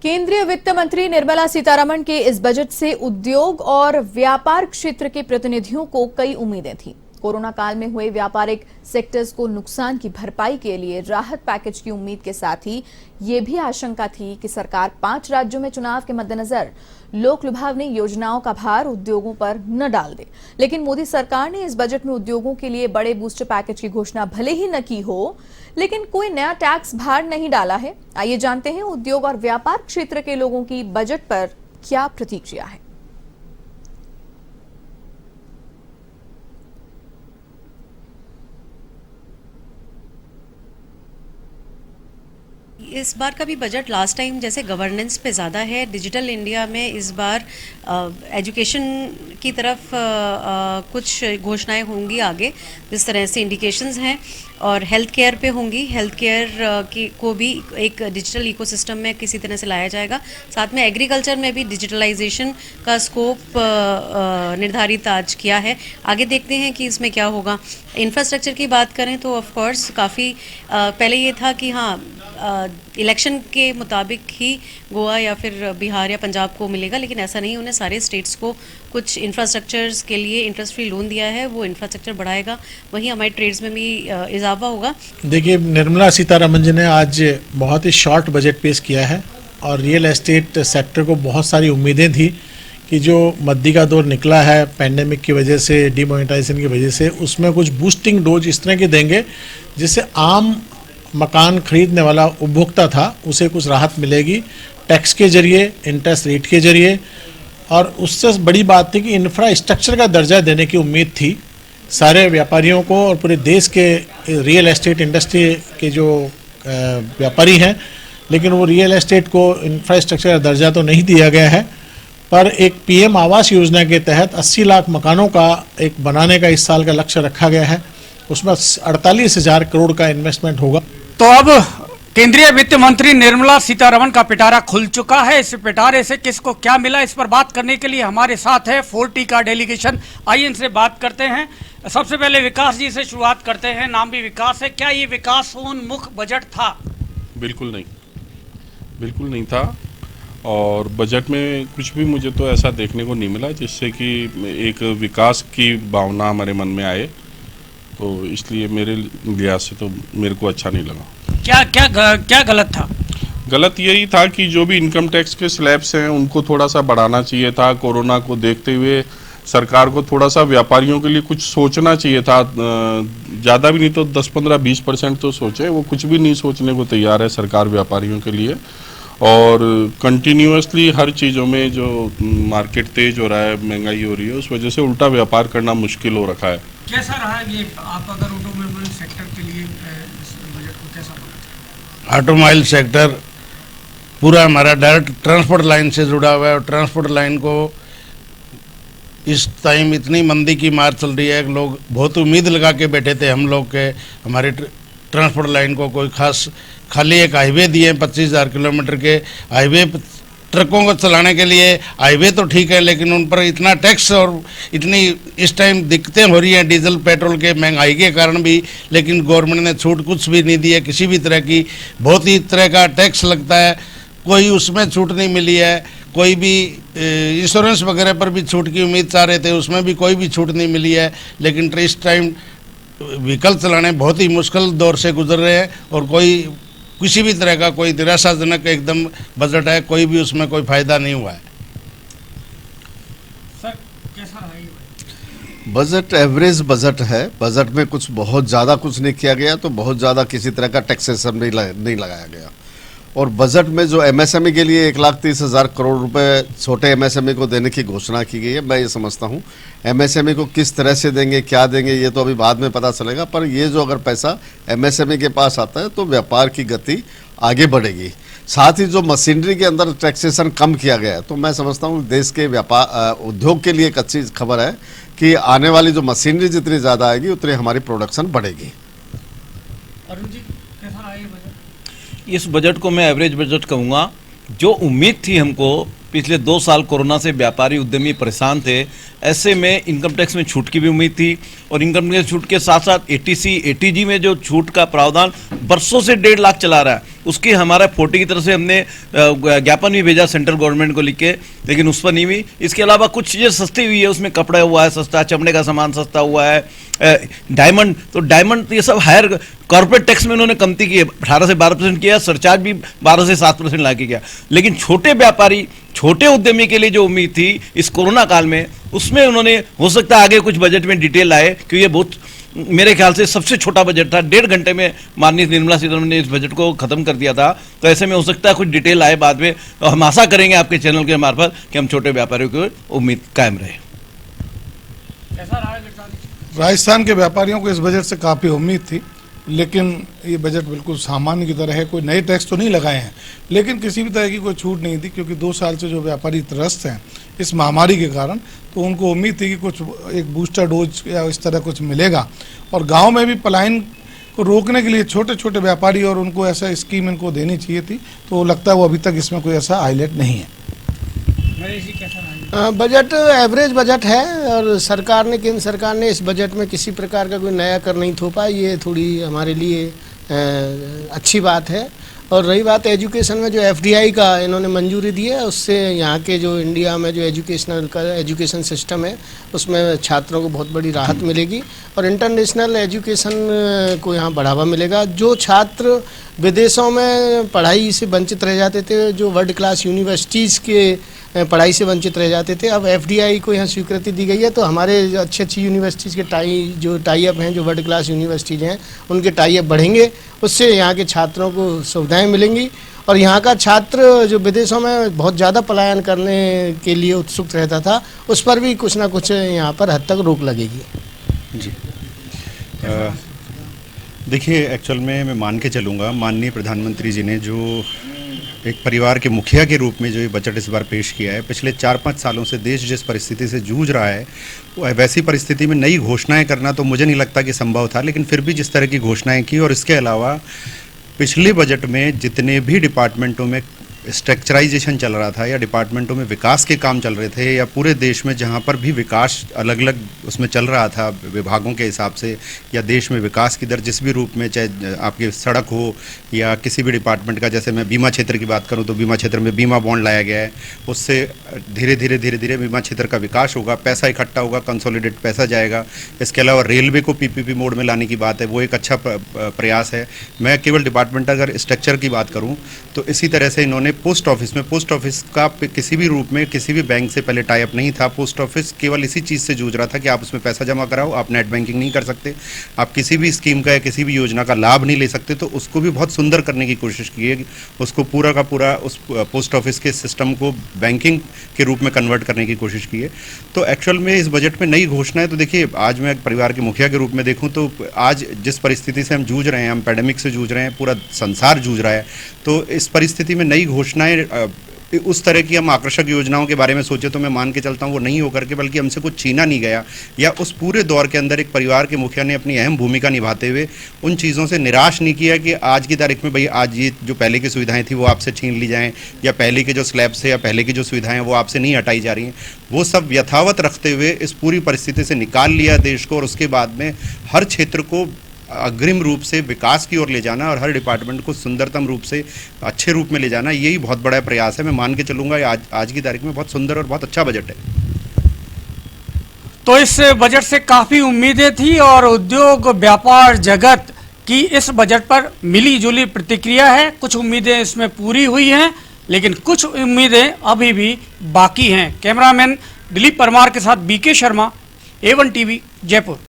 केंद्रीय वित्त मंत्री निर्मला सीतारमण के इस बजट से उद्योग और व्यापार क्षेत्र के प्रतिनिधियों को कई उम्मीदें थीं। कोरोना काल में हुए व्यापारिक सेक्टर्स को नुकसान की भरपाई के लिए राहत पैकेज की उम्मीद के साथ ही ये भी आशंका थी कि सरकार 5 राज्यों में चुनाव के मद्देनजर लोक लुभावनी योजनाओं का भार उद्योगों पर न डाल दे। लेकिन मोदी सरकार ने इस बजट में उद्योगों के लिए बड़े बूस्टर पैकेज की घोषणा भले ही न की हो, लेकिन कोई नया टैक्स भार नहीं डाला है। आइए जानते हैं उद्योग और व्यापार क्षेत्र के लोगों की बजट पर क्या प्रतिक्रिया है। इस बार का भी बजट लास्ट टाइम जैसे गवर्नेंस पे ज़्यादा है। डिजिटल इंडिया में इस बार एजुकेशन की तरफ कुछ घोषणाएं होंगी आगे, जिस तरह से इंडिकेशंस हैं, और हेल्थ केयर पे होंगी। हेल्थ केयर को भी एक डिजिटल इकोसिस्टम में किसी तरह से लाया जाएगा। साथ में एग्रीकल्चर में भी डिजिटलाइजेशन का स्कोप निर्धारित आज किया है। आगे देखते हैं कि इसमें क्या होगा। इंफ्रास्ट्रक्चर की बात करें तो ऑफ कोर्स काफ़ी पहले ये था कि हाँ इलेक्शन के मुताबिक ही गोवा या फिर बिहार या पंजाब को मिलेगा, लेकिन ऐसा नहीं। उन्हें सारे स्टेट्स को कुछ इंफ्रास्ट्रक्चर्स के लिए इंटरेस्ट फ्री लोन दिया है, वो इंफ्रास्ट्रक्चर बढ़ाएगा। वहीं हमारे ट्रेड्स में भी इजाफा होगा। देखिए, निर्मला सीतारमण जी ने आज बहुत ही शॉर्ट बजट पेश किया है और रियल एस्टेट सेक्टर को बहुत सारी उम्मीदें थी कि जो मद्दी का दौर निकला है पैंडेमिक की वजह से, डिमोनेटाइजेशन की वजह से, उसमें कुछ बूस्टिंग डोज इस तरह के देंगे जिससे आम मकान खरीदने वाला उपभोक्ता था उसे कुछ राहत मिलेगी टैक्स के जरिए, इंटरेस्ट रेट के जरिए। और उससे बड़ी बात थी कि इंफ्रास्ट्रक्चर का दर्जा देने की उम्मीद थी सारे व्यापारियों को और पूरे देश के रियल एस्टेट इंडस्ट्री के जो व्यापारी हैं। लेकिन वो रियल एस्टेट को इंफ्रास्ट्रक्चर का दर्जा तो नहीं दिया गया है, पर एक पीएम आवास योजना के तहत 80 लाख मकानों का एक बनाने का इस साल का लक्ष्य रखा गया है। उसमें 48,000 करोड़ का इन्वेस्टमेंट होगा। तो अब केंद्रीय वित्त मंत्री निर्मला सीतारमण का पिटारा खुल चुका है। इस पिटारे से किसको क्या मिला, इस पर बात करने के लिए हमारे साथ है 40 का डेलीगेशन। आइए इनसे बात करते हैं। सबसे पहले विकास जी से शुरुआत करते हैं। नाम भी विकास है, क्या ये विकासोन्मुख बजट था? बिल्कुल नहीं था। और बजट में कुछ भी मुझे तो ऐसा देखने को नहीं मिला जिससे कि एक विकास की भावना हमारे मन में आए, तो इसलिए मेरे लिहाज से तो मेरे को अच्छा नहीं लगा। क्या गलत था? गलत यही था कि जो भी इनकम टैक्स के स्लैब्स हैं उनको थोड़ा सा बढ़ाना चाहिए था। कोरोना को देखते हुए सरकार को थोड़ा सा व्यापारियों के लिए कुछ सोचना चाहिए था। ज़्यादा भी नहीं तो 10-15-20% तो सोचे। वो कुछ भी नहीं सोचने को तैयार है सरकार व्यापारियों के लिए। और कंटिन्यूअसली हर चीज़ों में जो मार्केट तेज हो रहा है, महंगाई हो रही है, उस वजह से उल्टा व्यापार करना मुश्किल हो रखा है। कैसा रहा ये, आप अगर ऑटोमोबाइल सेक्टर के लिए इस बजट को कैसा लगा? ऑटोमोबाइल सेक्टर पूरा हमारा डायरेक्ट ट्रांसपोर्ट लाइन से जुड़ा हुआ है और ट्रांसपोर्ट लाइन को इस टाइम इतनी मंदी की मार चल रही है कि लोग बहुत उम्मीद लगा के बैठे थे हम लोग के हमारे ट्रांसपोर्ट लाइन को कोई खास, खाली एक हाईवे दिए 25,000 किलोमीटर के हाईवे ट्रकों को चलाने के लिए। हाईवे तो ठीक है, लेकिन उन पर इतना टैक्स और इतनी इस टाइम दिक्कतें हो रही हैं डीजल पेट्रोल के महंगाई के कारण भी, लेकिन गवर्नमेंट ने छूट कुछ भी नहीं दी है किसी भी तरह की। बहुत ही तरह का टैक्स लगता है, कोई उसमें छूट नहीं मिली है। कोई भी इंश्योरेंस वगैरह पर भी छूट की उम्मीद चाह रहे थे, उसमें भी कोई भी छूट नहीं मिली है। लेकिन इस टाइम व्हीकल चलाने बहुत ही मुश्किल दौर से गुजर रहे हैं और कोई किसी भी तरह का कोई निराशाजनक एकदम बजट है, कोई भी उसमें कोई फायदा नहीं हुआ है। सर कैसा रहा ये बजट? एवरेज बजट है। बजट में कुछ बहुत ज़्यादा कुछ नहीं किया गया, तो बहुत ज़्यादा किसी तरह का टैक्सेशन नहीं लगाया गया। और बजट में जो एमएसएमई के लिए 1,30,000 करोड़ रुपए छोटे एमएसएमई को देने की घोषणा की गई है, मैं ये समझता हूँ एमएसएमई को किस तरह से देंगे, क्या देंगे, ये तो अभी बाद में पता चलेगा। पर ये जो अगर पैसा एमएसएमई के पास आता है तो व्यापार की गति आगे बढ़ेगी। साथ ही जो मशीनरी के अंदर टैक्सेशन कम किया गया है, तो मैं समझता हूँ देश के व्यापार उद्योग के लिए एक अच्छी खबर है कि आने वाली जो मशीनरी जितनी ज़्यादा आएगी उतनी हमारी प्रोडक्शन बढ़ेगी। अरुण जी कैसा रहा ये बजट? इस बजट को मैं एवरेज बजट कहूँगा। जो उम्मीद थी हमको, पिछले 2 साल कोरोना से व्यापारी उद्यमी परेशान थे, ऐसे में इनकम टैक्स में छूट की भी उम्मीद थी और इनकम टैक्स छूट के साथ साथ एटीसी एटीजी में जो छूट का प्रावधान बरसों से 1.5 लाख चला रहा है, उसकी हमारा 40 की तरफ से हमने ज्ञापन भी भेजा सेंट्रल गवर्नमेंट को लिख के, लेकिन उस पर नहीं हुई। इसके अलावा कुछ चीज़ें सस्ती हुई है, उसमें कपड़ा हुआ है सस्ता, चमड़े का सामान सस्ता हुआ है, डायमंड, तो डायमंड ये सब हायर कॉर्पोरेट टैक्स में उन्होंने कमती की है, 18 से 12% किया, सरचार्ज भी 12 से 7% ला के किया। लेकिन छोटे व्यापारी, छोटे उद्यमी के लिए जो उम्मीद थी इस कोरोना काल में, उसमें उन्होंने हो सकता है आगे कुछ बजट में डिटेल आए, क्योंकि ये बहुत मेरे ख्याल से सबसे छोटा बजट था। 1.5 घंटे में माननीय निर्मला सीतारमण ने इस बजट को खत्म कर दिया था। तो ऐसे में हो सकता है कुछ डिटेल आए बाद में, और हम आशा करेंगे आपके चैनल के मार्फत कि हम छोटे व्यापारियों की उम्मीद कायम रहे। राजस्थान के व्यापारियों को इस बजट से काफ़ी उम्मीद थी, लेकिन ये बजट बिल्कुल सामान्य की तरह है। कोई नए टैक्स तो नहीं लगाए हैं, लेकिन किसी भी तरह की कोई छूट नहीं थी, क्योंकि 2 साल से जो व्यापारी त्रस्त हैं इस महामारी के कारण, तो उनको उम्मीद थी कि कुछ एक बूस्टर डोज या इस तरह कुछ मिलेगा। और गांव में भी पलायन को रोकने के लिए छोटे छोटे व्यापारी और उनको ऐसा स्कीम इनको देनी चाहिए थी, तो लगता है वो अभी तक इसमें कोई ऐसा हाईलाइट नहीं है। बजट एवरेज बजट है, और सरकार ने, केंद्र सरकार ने इस बजट में किसी प्रकार का कोई नया कर नहीं थोपा, ये थोड़ी हमारे लिए अच्छी बात है। और रही बात एजुकेशन में, जो FDI का इन्होंने मंजूरी दी है, उससे यहाँ के जो इंडिया में जो एजुकेशन सिस्टम है उसमें छात्रों को बहुत बड़ी राहत मिलेगी, और इंटरनेशनल एजुकेशन को यहाँ बढ़ावा मिलेगा। जो छात्र विदेशों में पढ़ाई से वंचित रह जाते थे, जो वर्ल्ड क्लास यूनिवर्सिटीज़ के पढ़ाई से वंचित रह जाते थे, अब FDI को यहाँ स्वीकृति दी गई है, तो हमारे अच्छी अच्छी यूनिवर्सिटीज़ के टाई अप हैं, जो वर्ल्ड क्लास यूनिवर्सिटीज़ हैं, उनके टाई अप बढ़ेंगे, उससे यहाँ के छात्रों को सुविधाएं मिलेंगी। और यहाँ का छात्र जो विदेशों में बहुत ज़्यादा पलायन करने के लिए उत्सुक रहता था, उस पर भी कुछ ना कुछ यहाँ पर हद तक रोक लगेगी। जी देखिए, एक्चुअल में मैं मान के चलूँगा, माननीय प्रधानमंत्री जी ने जो एक परिवार के मुखिया के रूप में जो ये बजट इस बार पेश किया है, पिछले 4-5 सालों से देश जिस परिस्थिति से जूझ रहा है, वैसी परिस्थिति में नई घोषणाएं करना तो मुझे नहीं लगता कि संभव था, लेकिन फिर भी जिस तरह की घोषणाएं की, और इसके अलावा पिछले बजट में जितने भी डिपार्टमेंटों में स्ट्रक्चराइजेशन चल रहा था, या डिपार्टमेंटों में विकास के काम चल रहे थे, या पूरे देश में जहाँ पर भी विकास अलग अलग उसमें चल रहा था विभागों के हिसाब से, या देश में विकास की दर जिस भी रूप में, चाहे आपकी सड़क हो या किसी भी डिपार्टमेंट का, जैसे मैं बीमा क्षेत्र की बात करूँ तो बीमा क्षेत्र में बीमा बॉन्ड लाया गया है, उससे धीरे धीरे बीमा क्षेत्र का विकास होगा, पैसा इकट्ठा होगा, कंसोलिडेट पैसा जाएगा। इसके अलावा रेलवे को PPP मोड में लाने की बात है, वो एक अच्छा प्रयास है। मैं केवल डिपार्टमेंट अगर स्ट्रक्चर की बात करूँ तो इसी तरह से इन्होंने पोस्ट ऑफिस का किसी भी रूप में किसी भी बैंक से पहले टाई अप नहीं था। पोस्ट ऑफिस केवल इसी चीज़ से जूझ रहा था कि आप उसमें पैसा जमा कराओ, आप नेट बैंकिंग नहीं कर सकते, आप किसी भी स्कीम का या किसी भी योजना का लाभ नहीं ले सकते, तो उसको भी बहुत सुंदर करने की कोशिश की है। उसको पूरा का पूरा उस पोस्ट ऑफिस के सिस्टम को बैंकिंग के रूप में कन्वर्ट करने की कोशिश की है। तो एक्चुअल में इस बजट में नई घोषणाएं, तो देखिए, आज मैं परिवार के मुखिया के रूप में देखूँ तो आज जिस परिस्थिति से हम जूझ रहे हैं, हम पैंडेमिक से जूझ रहे हैं, पूरा संसार जूझ रहा है, तो इस परिस्थिति में नई घोषणाएं उस तरह की हम आकर्षक योजनाओं के बारे में सोचे तो मैं मान के चलता हूँ वो नहीं होकर के, बल्कि हमसे कुछ छीना नहीं गया, या उस पूरे दौर के अंदर एक परिवार के मुखिया ने अपनी अहम भूमिका निभाते हुए उन चीज़ों से निराश नहीं किया कि आज की तारीख में भाई आज ये जो पहले की सुविधाएं थी वो आपसे छीन ली जाएं, या पहले के जो स्लैब्स है या पहले की जो सुविधाएं हैं वो आपसे नहीं हटाई जा रही हैं। वो सब यथावत रखते हुए इस पूरी परिस्थिति से निकाल लिया देश को, और उसके बाद में हर क्षेत्र को अग्रिम रूप से विकास की ओर ले जाना और हर डिपार्टमेंट को सुंदरतम रूप से अच्छे रूप में ले जाना, यही बहुत बड़ा प्रयास है। मैं मान के चलूँगा आज की तारीख में बहुत सुंदर और बहुत अच्छा बजट है। तो इस बजट से काफ़ी उम्मीदें थी, और उद्योग व्यापार जगत की इस बजट पर मिली जुली प्रतिक्रिया है। कुछ उम्मीदें इसमें पूरी हुई हैं, लेकिन कुछ उम्मीदें अभी भी बाकी हैं। कैमरामैन दिलीप परमार के साथ BK Sharma, A1 TV, Jaipur.